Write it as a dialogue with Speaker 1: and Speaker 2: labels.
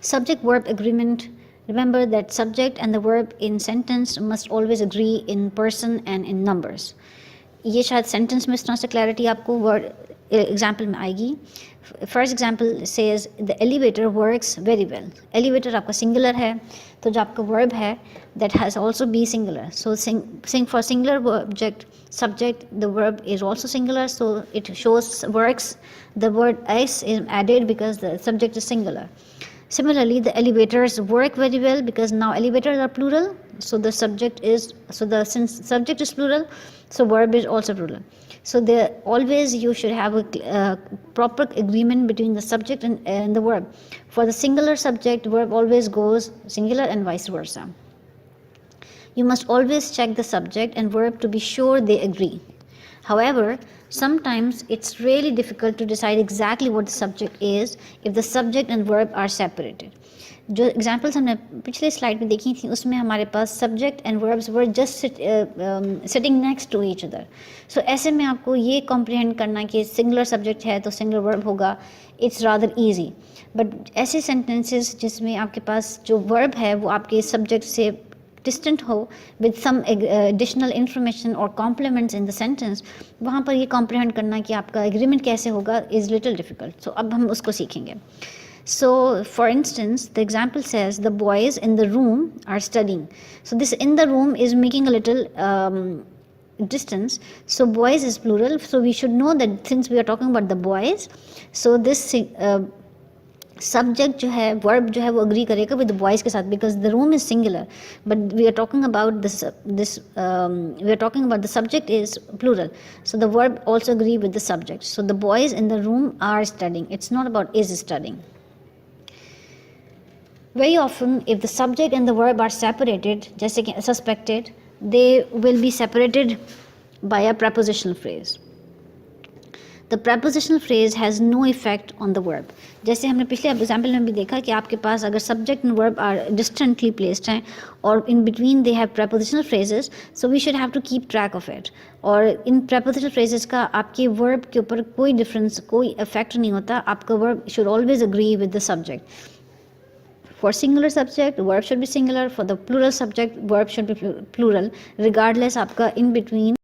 Speaker 1: Subject verb agreement. Remember that subject and the verb in sentence must always agree in person and in numbers. ये शायद sentence में इस तरह से clarity आपको वर्ड एग्जाम्पल में आएगी. First example says the elevator works very well. Elevator आपका सिंगुलर है, तो जो आपका वर्ब है that has also be singular. So sing for singular object subject the verb is also singular, so it shows works. The word s is added because the subject is singular. Similarly, the elevators work very well because now elevators are plural, so the subject is, since subject is plural, so verb is also plural. So there always you should have a proper agreement between the subject and the verb. For the singular subject, verb always goes singular and vice versa. You must always check the subject and verb to be sure they agree. However, sometimes it's really difficult to decide exactly what the subject is if the subject and verb are separated. जो examples हमने पिछले slide में देखी थी उसमें हमारे पास subject and verbs were just sitting next to each other. So ऐसे में आपको ये कॉम्प्रिहेंड करना कि सिंगुलर सब्जेक्ट है तो सिंगुलर वर्ब होगा, इट्स रादर ईजी. बट ऐसे सेंटेंसेस जिसमें आपके पास जो वर्ब है वो आपके सब्जेक्ट से डिस्टेंट हो विद सम एडिशनल इंफॉर्मेशन और कॉम्प्लीमेंट्स इन द सेंटेंस, वहाँ पर ये कॉम्प्रिहेंड करना कि आपका एग्रीमेंट कैसे होगा इज़ लिटिल डिफ़िकल्ट. सो अब हम उसको सीखेंगे. So for instance, the example says the boys in the room are studying. So this in the room is making a little distance. So boys is plural, so we should know that since we are talking about the boys, so this subject जो है verb जो है वो agree करेगा with the boys के साथ because the room is singular, but we are talking about we are talking about the subject is plural, so the verb also agree with the subject. So the boys in the room are studying. It's not about is studying. Very often if the subject and the verb are separated, जैसे कि suspected, they will be separated by a prepositional phrase. The prepositional phrase has no effect on the verb. जैसे हमने पिछले example में भी देखा कि आपके पास अगर subject and verb are distantly placed हैं और in between they have prepositional phrases, so we should have to keep track of it. और इन prepositional phrases का आपके verb के ऊपर कोई difference, कोई effect नहीं होता. आपका verb should always agree with the subject. For singular subject, verb should be singular. For the plural subject, verb should be plural, regardless आपका in between